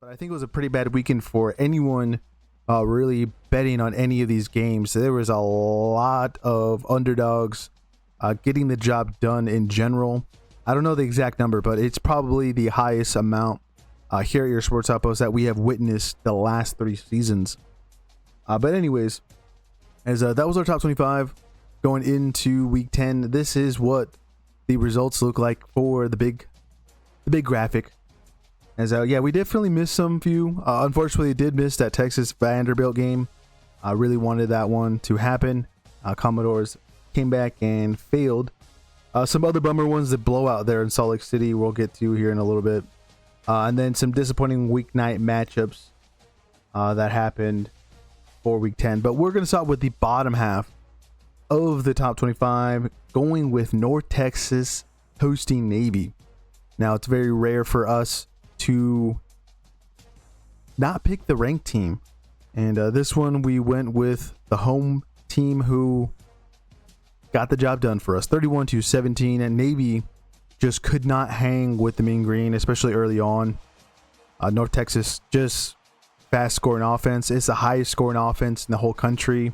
But I think it was a pretty bad weekend for anyone really betting on any of these games. There was a lot of underdogs getting the job done in general. I don't know the exact number, but it's probably the highest amount here at your Sports Outpost that we have witnessed the last 3 seasons. But anyways, as that was our top 25 going into week 10. This is what the results look like for the big graphic. As yeah, we definitely missed some few. Unfortunately, did miss that Texas Vanderbilt game. I really wanted that one to happen. Commodores came back and failed. Some other bummer ones, the blowout there in Salt Lake City, we'll get to here in a little bit. And then some disappointing weeknight matchups that happened for week 10. But we're going to start with the bottom half of the top 25, going with North Texas hosting Navy. Now, it's very rare for us to not pick the ranked team. And this one, we went with the home team who got the job done for us, 31-17. And Navy just could not hang with the Mean Green, especially early on. North Texas, just fast scoring offense. It's the highest scoring offense in the whole country.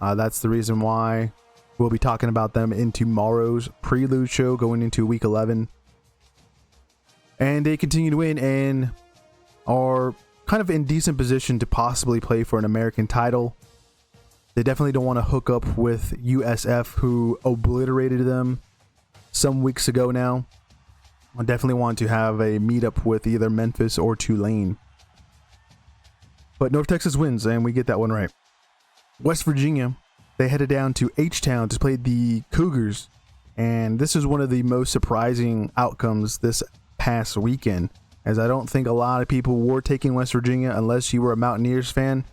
That's the reason why we'll be talking about them in tomorrow's prelude show going into week 11. And they continue to win and are kind of in decent position to possibly play for an American title. They definitely don't want to hook up with USF, who obliterated them some weeks ago now. I definitely want to have a meetup with either Memphis or Tulane. But North Texas wins, and we get that one right. West Virginia, they headed down to H-Town to play the Cougars. And this is one of the most surprising outcomes this past weekend, as I don't think a lot of people were taking West Virginia unless you were a Mountaineers fan.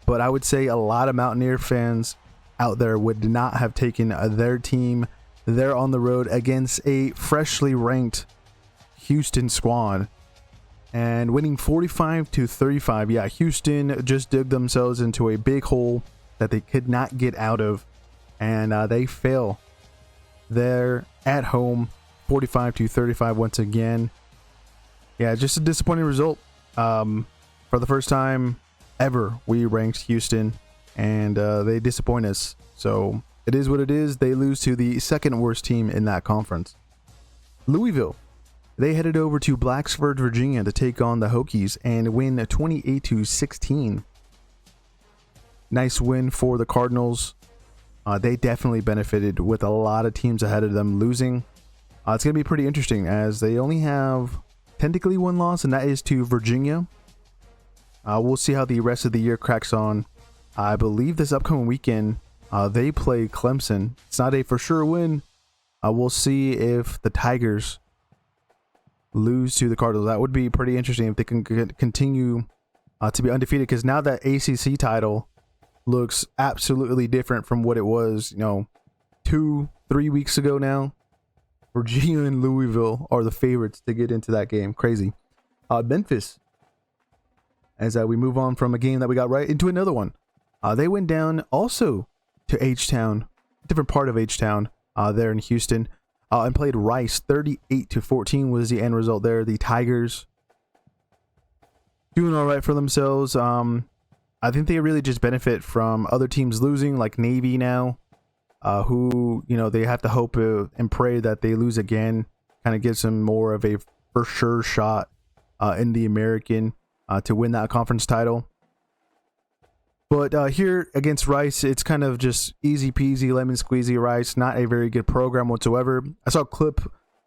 But I would say a lot of Mountaineer fans out there would not have taken their team there on the road against a freshly ranked Houston squad and winning 45-35. Yeah, Houston just dug themselves into a big hole that they could not get out of, and they fail there at home, 45-35 once again. Yeah, just a disappointing result. For the first time ever, we ranked Houston, and they disappoint us. So it is what it is. They lose to the second worst team in that conference. Louisville, they headed over to Blacksburg, Virginia to take on the Hokies and win 28-16. Nice win for the Cardinals. They definitely benefited with a lot of teams ahead of them losing. It's going to be pretty interesting as they only have technically one loss, and that is to Virginia. We'll see how the rest of the year cracks on. I believe this upcoming weekend, they play Clemson. It's not a for sure win. We'll see if the Tigers lose to the Cardinals. That would be pretty interesting if they can continue to be undefeated, because now that ACC title looks absolutely different from what it was, 2-3 weeks ago now. Virginia and Louisville are the favorites to get into that game. Crazy. Memphis, as we move on from a game that we got right into another one. They went down also to H-Town, different part of H-Town there in Houston, and played Rice. 38-14 was the end result there. The Tigers doing all right for themselves. I think they really just benefit from other teams losing, like Navy now, who, they have to hope and pray that they lose again. Kind of gives them more of a for sure shot in the American to win that conference title. But here against Rice, it's kind of just easy peasy, lemon squeezy. Rice, not a very good program whatsoever. I saw a clip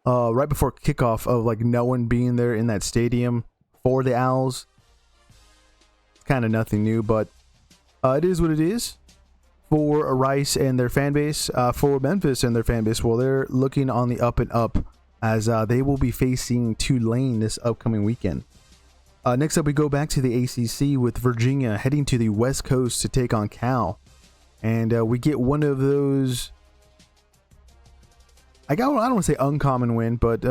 right before kickoff of like no one being there in that stadium for the Owls. It's kind of nothing new, but it is what it is for Rice and their fan base. For Memphis and their fan base, well, they're looking on the up and up as they will be facing Tulane this upcoming weekend. Next up, we go back to the ACC with Virginia heading to the West Coast to take on Cal. And we get one of those, I don't want to say uncommon win, but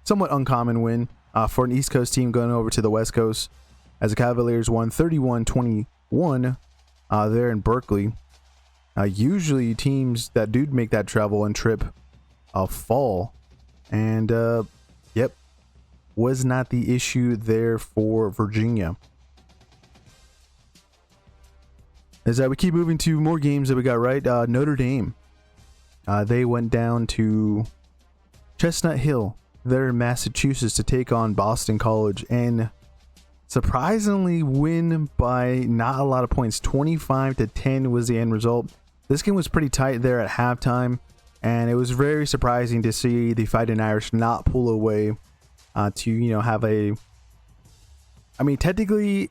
somewhat uncommon win for an East Coast team going over to the West Coast, as the Cavaliers won 31-21 there in Berkeley. Usually teams that do make that travel and trip fall. And, yep, was not the issue there for Virginia. As we keep moving to more games that we got right, Notre Dame. They went down to Chestnut Hill, there in Massachusetts, to take on Boston College and surprisingly win by not a lot of points. 25-10 was the end result. This game was pretty tight there at halftime, and it was very surprising to see the Fighting Irish not pull away to have a... I mean, technically,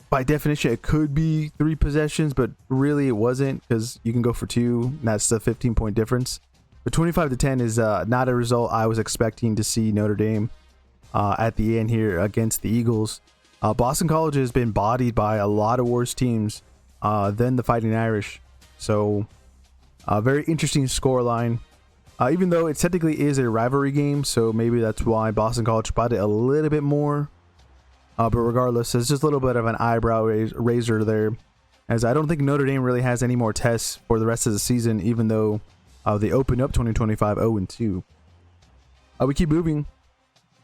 by definition, it could be 3 possessions, but really it wasn't, because you can go for 2, and that's the 15-point difference. But 25-10 is not a result I was expecting to see Notre Dame at the end here against the Eagles. Boston College has been bodied by a lot of worse teams than the Fighting Irish. So, very interesting scoreline. Even though it technically is a rivalry game, so maybe that's why Boston College bought it a little bit more. But regardless, it's just a little bit of an eyebrow raiser there, as I don't think Notre Dame really has any more tests for the rest of the season, even though they opened up 2025 0-2. We keep moving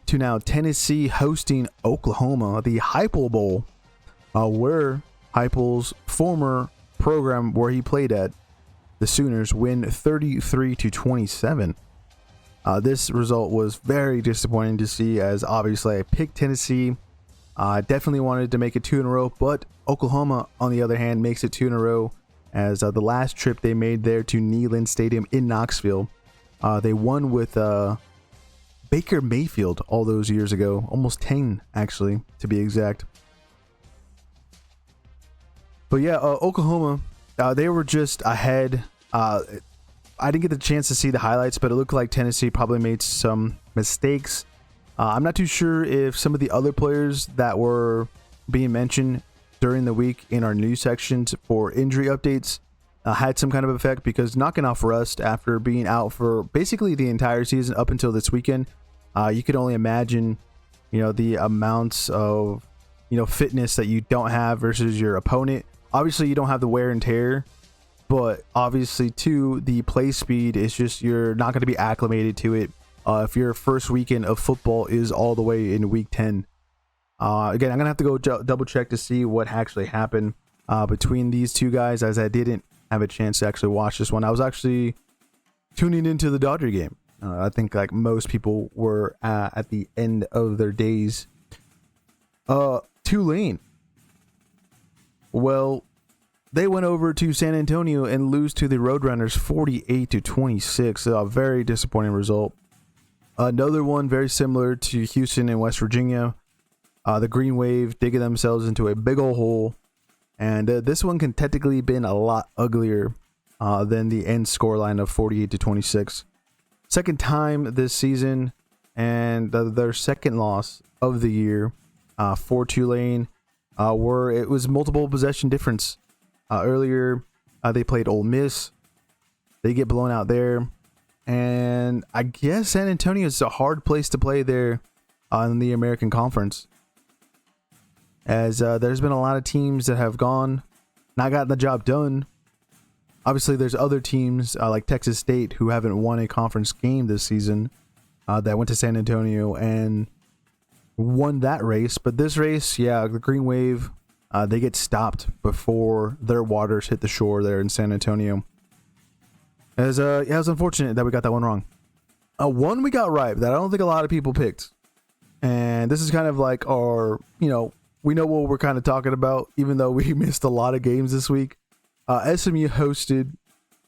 to now Tennessee hosting Oklahoma, the Heupel Bowl, where Heupel's former program where he played at, the Sooners, win 33-27. This result was very disappointing to see, as obviously I picked Tennessee. Definitely wanted to make it 2 in a row, but Oklahoma, on the other hand, makes it 2 in a row, as the last trip they made there to Neyland Stadium in Knoxville, they won with Baker Mayfield all those years ago, almost 10 actually, to be exact. But yeah, Oklahoma, they were just ahead. I didn't get the chance to see the highlights, but it looked like Tennessee probably made some mistakes. I'm not too sure if some of the other players that were being mentioned during the week in our news sections for injury updates had some kind of effect, because knocking off rust after being out for basically the entire season up until this weekend, you could only imagine, the amounts of, fitness that you don't have versus your opponent. Obviously, you don't have the wear and tear, but obviously, too, the play speed is just, you're not going to be acclimated to it if your first weekend of football is all the way in week 10. Again, I'm going to have to go double check to see what actually happened between these two guys, as I didn't have a chance to actually watch this one. I was actually tuning into the Dodger game. I think like most people were at the end of their days. Tulane. Well, they went over to San Antonio and lose to the Roadrunners 48-26. A very disappointing result. Another one very similar to Houston and West Virginia. The Green Wave digging themselves into a big old hole. And this one can technically been a lot uglier than the end scoreline of 48-26. Second time this season, and their second loss of the year for Tulane, where it was multiple possession difference. Earlier, they played Ole Miss. They get blown out there. And I guess San Antonio is a hard place to play there in the American Conference, as there's been a lot of teams that have not gotten the job done. Obviously, there's other teams like Texas State who haven't won a conference game this season that went to San Antonio and won that race. But this race, yeah, the Green Wave, they get stopped before their waters hit the shore there in San Antonio. It was unfortunate that we got that one wrong. One we got right that I don't think a lot of people picked. And this is kind of like our, we know what we're kind of talking about, even though we missed a lot of games this week. SMU hosted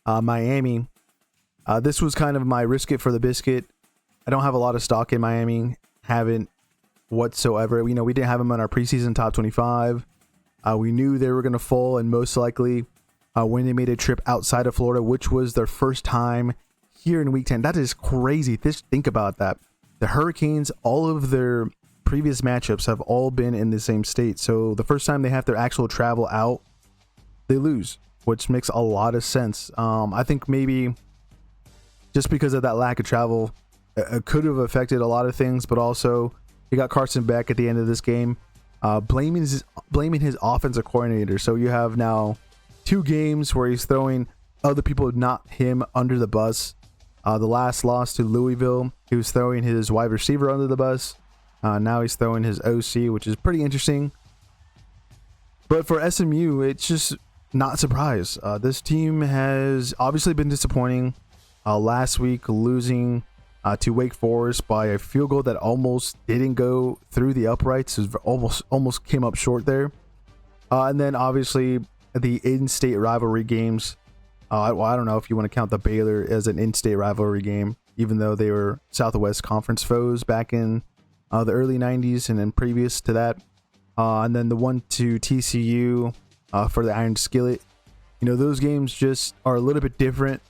Miami. This was kind of my risk it for the biscuit. I don't have a lot of stock in Miami. Haven't whatsoever. We didn't have them on our preseason top 25. We knew they were going to fall, and most likely when they made a trip outside of Florida, which was their first time here in week 10. That is crazy. Just think about that. The Hurricanes, all of their previous matchups have all been in the same state. So the first time they have their actual travel out, they lose, which makes a lot of sense. I think maybe just because of that lack of travel, it could have affected a lot of things, but also he got Carson Beck at the end of this game, blaming his offensive coordinator. So you have now 2 games where he's throwing other people, not him, under the bus. The last loss to Louisville, he was throwing his wide receiver under the bus. Now he's throwing his OC, which is pretty interesting. But for SMU, it's just not a surprise. This team has obviously been disappointing. Last week, losing to Wake Forest by a field goal that almost didn't go through the uprights. It was almost came up short there. And then obviously the in-state rivalry games. I don't know if you want to count the Baylor as an in-state rivalry game, even though they were Southwest Conference foes back in the early 90s and then previous to that. And then the one to TCU for the Iron Skillet. Those games just are a little bit different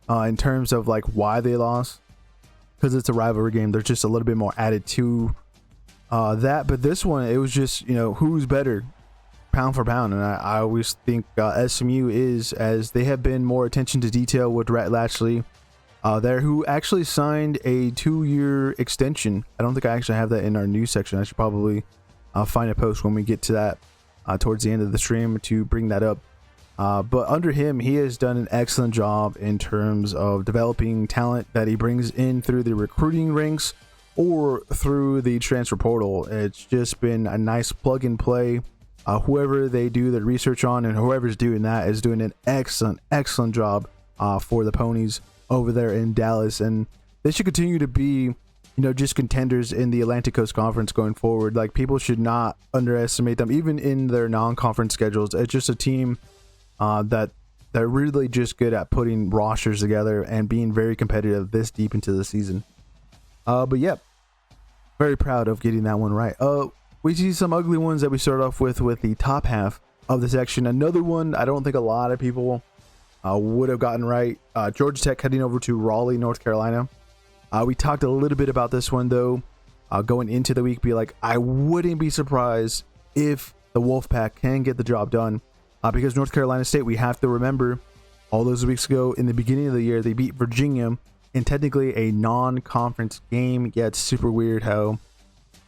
in terms of like why they lost, because it's a rivalry game. There's just a little bit more added to that. But this one, it was just, who's better pound for pound. And I always think SMU is, as they have been more attention to detail with Rhett Latchley there, who actually signed a 2-year extension. I don't think I actually have that in our news section. I should probably find a post when we get to that towards the end of the stream to bring that up. But under him, he has done an excellent job in terms of developing talent that he brings in through the recruiting ranks or through the transfer portal. It's just been a nice plug and play. Whoever they do their research on and whoever's doing that is doing an excellent job for the Ponies over there in Dallas. And they should continue to be, just contenders in the Atlantic Coast Conference going forward. Like, people should not underestimate them, even in their non-conference schedules. It's just a team that they're really just good at putting rosters together and being very competitive this deep into the season. But yeah, very proud of getting that one right. We see some ugly ones that we start off with the top half of the section. Another one I don't think a lot of people would have gotten right. Georgia Tech heading over to Raleigh, North Carolina. We talked a little bit about this one though, going into the week. Be like, I wouldn't be surprised if the Wolfpack can get the job done, because North Carolina State, we have to remember, all those weeks ago in the beginning of the year, they beat Virginia in technically a non-conference game. Yeah, it's super weird how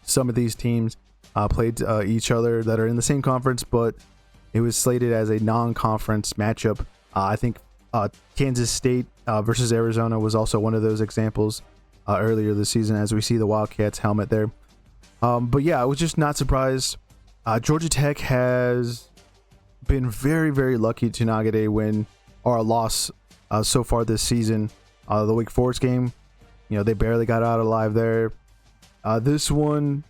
some of these teams played each other that are in the same conference, but it was slated as a non-conference matchup. I think Kansas State versus Arizona was also one of those examples earlier this season, as we see the Wildcats helmet there. But yeah, I was just not surprised. Georgia Tech has been very, very lucky to not get a win or a loss so far this season. The Wake Forest game, they barely got out alive there. This one,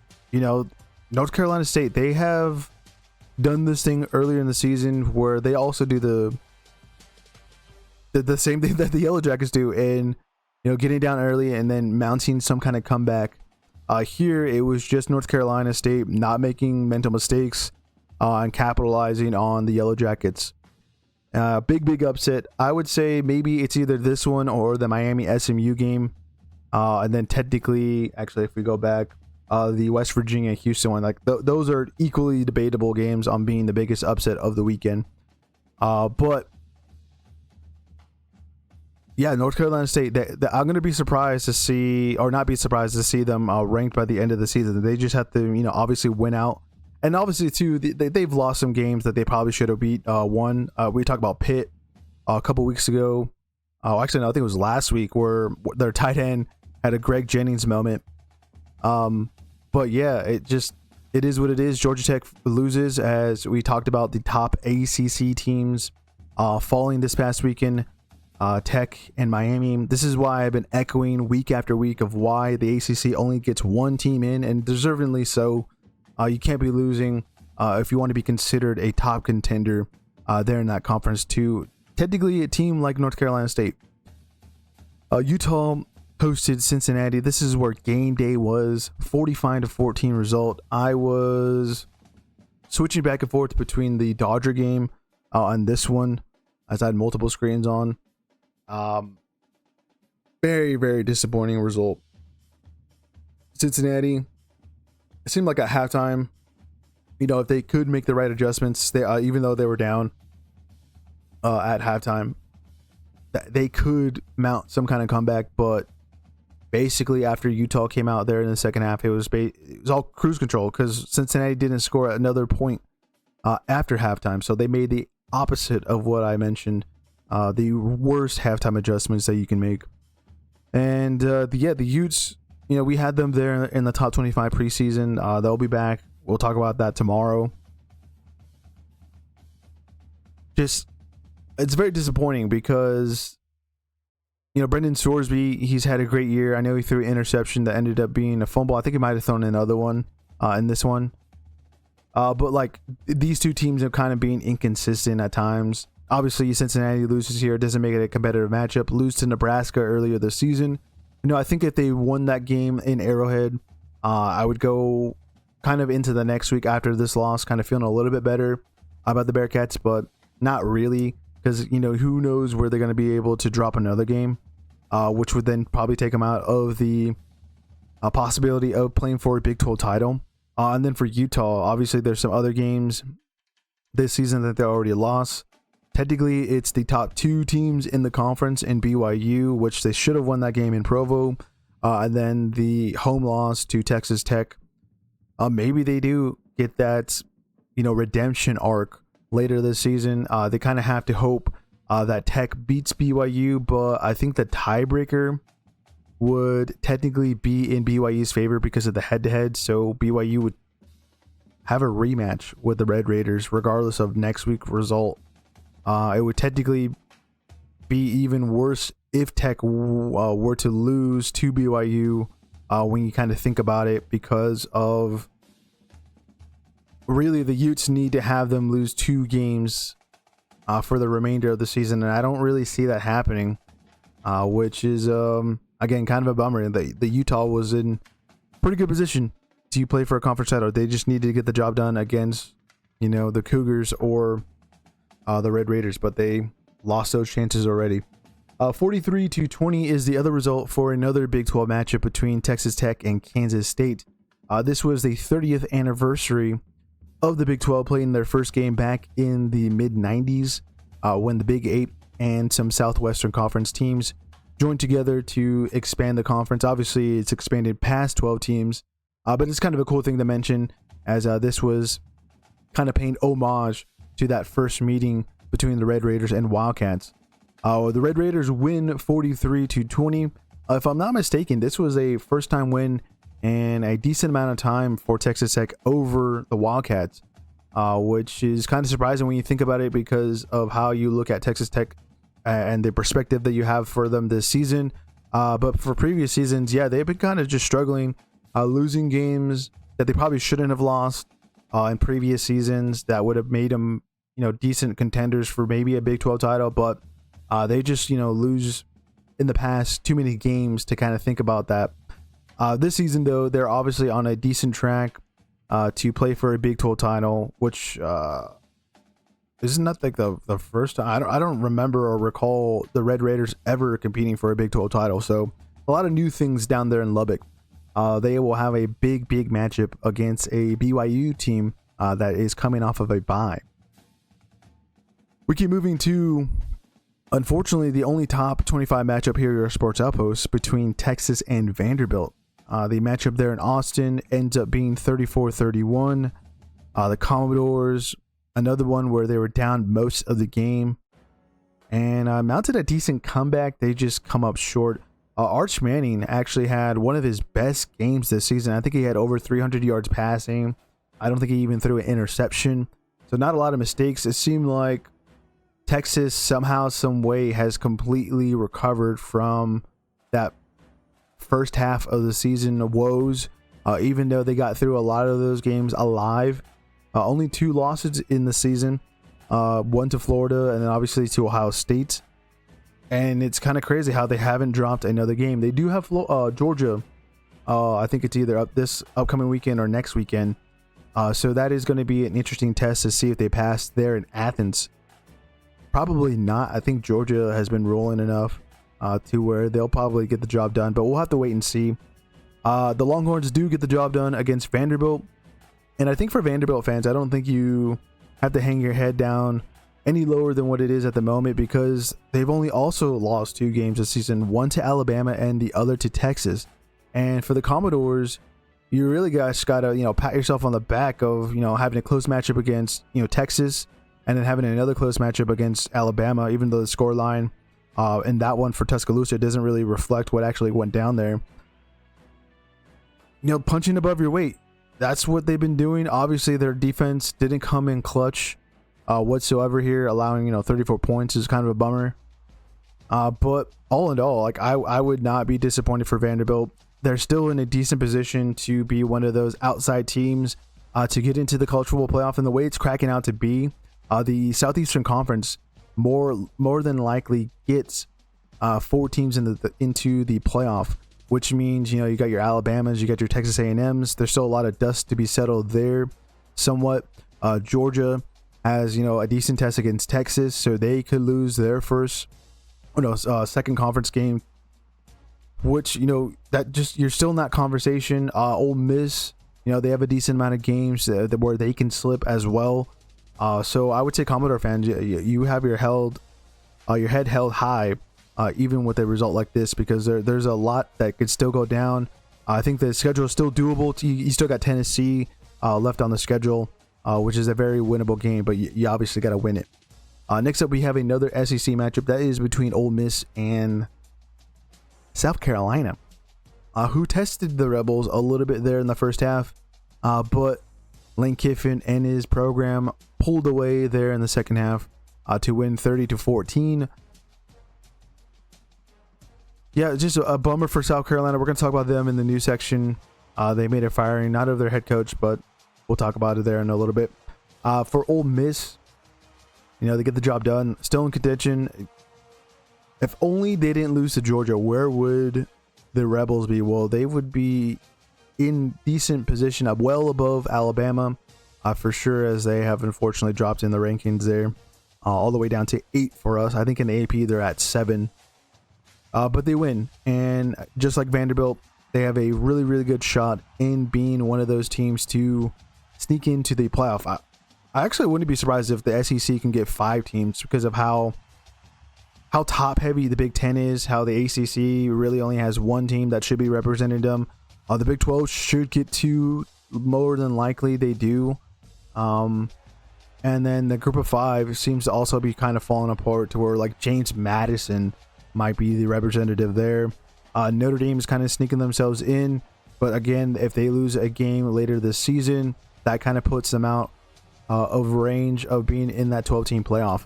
North Carolina State, they have done this thing earlier in the season where they also do the same thing that the Yellow Jackets do, in getting down early and then mounting some kind of comeback. Here it was just North Carolina State not making mental mistakes and capitalizing on the Yellow Jackets. Big upset. I would say maybe it's either this one or the Miami SMU game, and then technically, actually, if we go back, the West Virginia Houston one, like those are equally debatable games on being the biggest upset of the weekend. But yeah, North Carolina State, I'm going to be surprised to see, or not be surprised to see them ranked by the end of the season. They just have to, obviously win out. And obviously, too, they've lost some games that they probably should have won. We talked about Pitt a couple weeks ago. Actually, no, I think it was last week, where their tight end had a Greg Jennings moment. But yeah, it is what it is. Georgia Tech loses, as we talked about the top ACC teams falling this past weekend. Tech and Miami. This is why I've been echoing week after week of why the ACC only gets one team in, and deservingly so. You can't be losing if you want to be considered a top contender there in that conference to technically a team like North Carolina State. Utah hosted Cincinnati. This is where game day was, 45-14 result. I was switching back and forth between the Dodger game and this one, as I had multiple screens on. Very, very disappointing result. Cincinnati, it seemed like at halftime, if they could make the right adjustments, they even though they were down at halftime, they could mount some kind of comeback. But basically, after Utah came out there in the second half, it was all cruise control, because Cincinnati didn't score another point after halftime. So they made the opposite of what I mentioned, the worst halftime adjustments that you can make. And the Utes, we had them there in the top 25 preseason. They'll be back. We'll talk about that tomorrow. It's very disappointing because, Brendan Sorsby, he's had a great year. I know he threw an interception that ended up being a fumble. I think he might have thrown another one in this one. But like these two teams have kind of been inconsistent at times. Obviously, Cincinnati loses here. It doesn't make it a competitive matchup. Lose to Nebraska earlier this season. I think if they won that game in Arrowhead, I would go kind of into the next week after this loss, kind of feeling a little bit better about the Bearcats, but not really, because, who knows where they're going to be able to drop another game, which would then probably take them out of the possibility of playing for a Big 12 title. And then for Utah, obviously there's some other games this season that they already lost. Technically, it's the top two teams in the conference in BYU, which they should have won that game in Provo. And then the home loss to Texas Tech. Maybe they do get that, redemption arc later this season. They kind of have to hope that Tech beats BYU, but I think the tiebreaker would technically be in BYU's favor because of the head-to-head. So BYU would have a rematch with the Red Raiders regardless of next week's result. It would technically be even worse if Tech were to lose to BYU when you kind of think about it, because of really the Utes need to have them lose 2 games for the remainder of the season, and I don't really see that happening, which is again kind of a bummer. The Utah was in pretty good position to play for a conference title. They just needed to get the job done against the Cougars or the Red Raiders, but they lost those chances already. 43-20 is the other result for another Big 12 matchup between Texas Tech and Kansas State. This was the 30th anniversary of the Big 12 playing their first game back in the mid-90s, when the Big 8 and some Southwestern Conference teams joined together to expand the conference. Obviously, it's expanded past 12 teams, but it's kind of a cool thing to mention, as this was kind of paying homage to that first meeting between the Red Raiders and Wildcats. The Red Raiders win 43-20. If I'm not mistaken, this was a first-time win in a decent amount of time for Texas Tech over the Wildcats, which is kind of surprising when you think about it because of how you look at Texas Tech and the perspective that you have for them this season. But for previous seasons, they've been kind of just struggling, losing games that they probably shouldn't have lost in previous seasons that would have made them, decent contenders for maybe a Big 12 title, but they just, lose in the past too many games to kind of think about that. This season, though, they're obviously on a decent track to play for a Big 12 title, which isn't that like the first time. I don't remember or recall the Red Raiders ever competing for a Big 12 title. So a lot of new things down there in Lubbock. They will have a big matchup against a BYU team that is coming off of a bye. We keep moving to, unfortunately, the only top 25 matchup here at your Sports Outpost between Texas and Vanderbilt. The matchup there in Austin ends up being 34-31. The Commodores, another one where they were down most of the game and mounted a decent comeback. They just come up short. Arch Manning actually had one of his best games this season. I think he had over 300 yards passing. I don't think he even threw an interception. So not a lot of mistakes. It seemed like Texas somehow, some way has completely recovered from that first half of the season woes, even though they got through a lot of those games alive. Only 2 losses in the season, one to Florida and then obviously to Ohio State. And it's kind of crazy how they haven't dropped another game. They do have Georgia. I think it's either this upcoming weekend or next weekend. So that is going to be an interesting test to see if they pass there in Athens. Probably not. I think Georgia has been rolling enough to where they'll probably get the job done, but we'll have to wait and see. The Longhorns do get the job done against Vanderbilt. And I think for Vanderbilt fans, I don't think you have to hang your head down any lower than what it is at the moment, because they've only also lost 2 games this season, one to Alabama and the other to Texas. And for the Commodores, you really guys got to, pat yourself on the back of, having a close matchup against, Texas, and then having another close matchup against Alabama, even though the scoreline And that one for Tuscaloosa doesn't really reflect what actually went down there. Punching above your weight. That's what they've been doing. Obviously, their defense didn't come in clutch whatsoever here, allowing 34 points is kind of a bummer. But all in all, like I would not be disappointed for Vanderbilt. They're still in a decent position to be one of those outside teams to get into the college football playoff. And the way it's cracking out to be, the Southeastern Conference more than likely gets 4 teams into the playoff, which means you got your Alabamas, you got your Texas A&Ms. There's still a lot of dust to be settled there. Somewhat, Georgia has a decent test against Texas, so they could lose their second conference game, which that just you're still in that conversation. Ole Miss, they have a decent amount of games where they can slip as well. So I would say Commodore fans, you have your head held high, even with a result like this, because there's a lot that could still go down. I think the schedule is still doable. You still got Tennessee left on the schedule, which is a very winnable game, but you obviously got to win it. Next up, we have another SEC matchup that is between Ole Miss and South Carolina, who tested the Rebels a little bit there in the first half, but Lane Kiffin and his program pulled away there in the second half to win 30-14. Yeah, just a bummer for South Carolina. We're going to talk about them in the news section. They made a firing, not of their head coach, but we'll talk about it there in a little bit. For Ole Miss, they get the job done. Still in contention. If only they didn't lose to Georgia, where would the Rebels be? Well, they would be in decent position, up well above Alabama, for sure, as they have unfortunately dropped in the rankings there, all the way down to 8 for us. I think in the AP they're at 7. But they win, and just like Vanderbilt, they have a really, really good shot in being one of those teams to sneak into the playoff. I actually wouldn't be surprised if the SEC can get 5 teams because of how top heavy the Big Ten is, how the ACC really only has 1 team that should be representing them. The Big 12 should get 2, more than likely they do. And then the group of 5 seems to also be kind of falling apart to where like James Madison might be the representative there. Notre Dame is kind of sneaking themselves in, but again, if they lose a game later this season, that kind of puts them out of range of being in that 12-team playoff.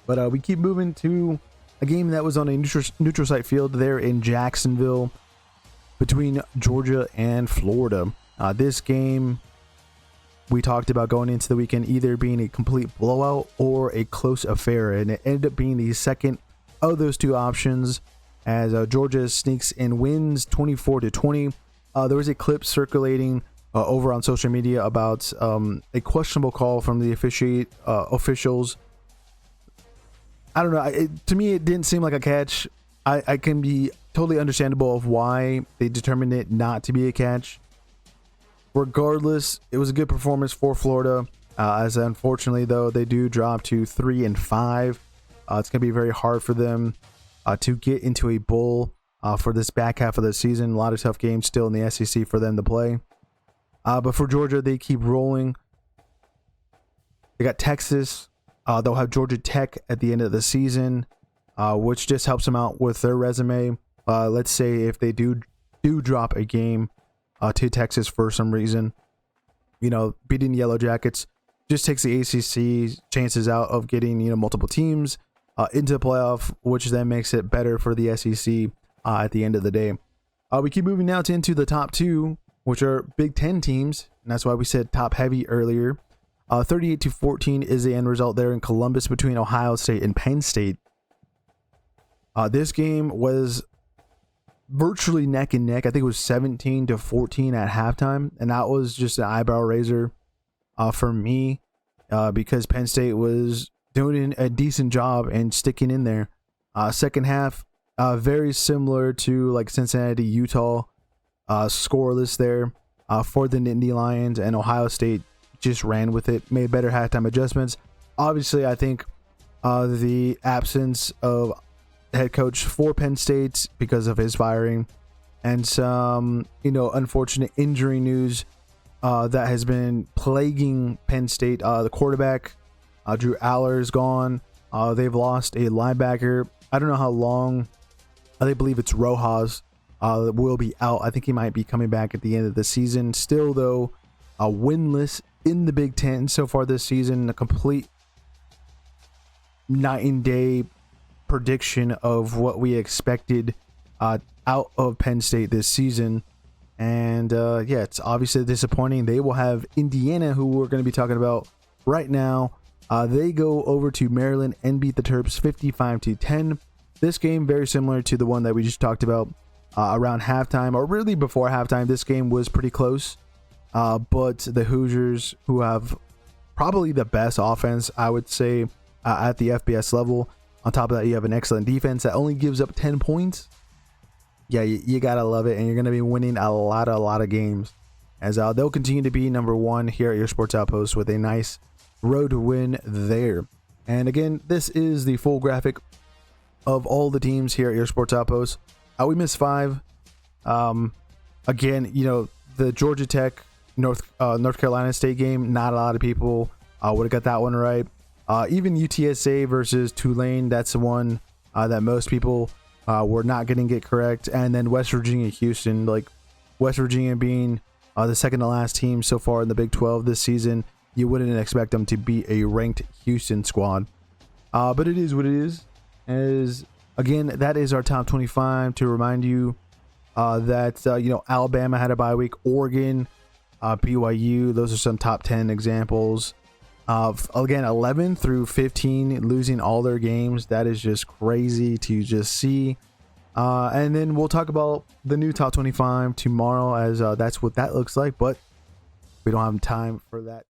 But we keep moving to a game that was on a neutral site field there in Jacksonville between Georgia and Florida. This game, we talked about going into the weekend either being a complete blowout or a close affair, and it ended up being the second of those 2 options, as Georgia sneaks and wins 24-20. There was a clip circulating over on social media about a questionable call from the officials. I don't know. To me, it didn't seem like a catch. I can be totally understandable of why they determined it not to be a catch. Regardless, it was a good performance for Florida. As unfortunately, though, they do drop to 3-5. It's going to be very hard for them to get into a bowl for this back half of the season. A lot of tough games still in the SEC for them to play. But for Georgia, they keep rolling. They got Texas. They'll have Georgia Tech at the end of the season, which just helps them out with their resume. Let's say if they do drop a game to Texas for some reason, beating the Yellow Jackets just takes the ACC chances out of getting multiple teams into the playoff, which then makes it better for the SEC at the end of the day. We keep moving now into the top 2, which are Big Ten teams, and that's why we said top heavy earlier. 38-14 is the end result there in Columbus between Ohio State and Penn State. This game was virtually neck and neck. I think it was 17-14 at halftime, and that was just an eyebrow raiser for me because Penn State was doing a decent job and sticking in there. Second half, very similar to like Cincinnati, Utah, scoreless there for the Nittany Lions, and Ohio State just ran with it, made better halftime adjustments. Obviously, I think the absence of head coach for Penn State because of his firing and some, unfortunate injury news that has been plaguing Penn State. The quarterback, Drew Aller, is gone. They've lost a linebacker. I don't know how long. I believe it's Rojas that will be out. I think he might be coming back at the end of the season. Still, though, winless in the Big Ten so far this season. A complete night and day prediction of what we expected out of Penn State this season. And yeah, it's obviously disappointing. They will have Indiana, who we're going to be talking about right now. They go over to Maryland and beat the Terps 55-10. This game very similar to the one that we just talked about around halftime, or really before halftime. This game was pretty close, but the Hoosiers, who have probably the best offense, I would say, at the FBS level. On top of that, you have an excellent defense that only gives up 10 points. Yeah, you gotta love it, and you're gonna be winning a lot of games, as they'll continue to be number one here at your Sports Outpost with a nice road win there. And again, this is the full graphic of all the teams here at your Sports Outpost. We missed 5. Again, the Georgia Tech North Carolina State game, not a lot of people would have got that one right. Even UTSA versus Tulane, that's the one that most people were not getting it correct. And then West Virginia Houston, like West Virginia being the second to last team so far in the Big 12 this season, you wouldn't expect them to be a ranked Houston squad. But it is what it is. Again, that is our top 25. To remind you that Alabama had a bye week, Oregon, BYU, those are some top 10 examples of, again, 11 through 15 losing all their games. That is just crazy to just see. And then we'll talk about the new top 25 tomorrow, as that's what that looks like, but we don't have time for that.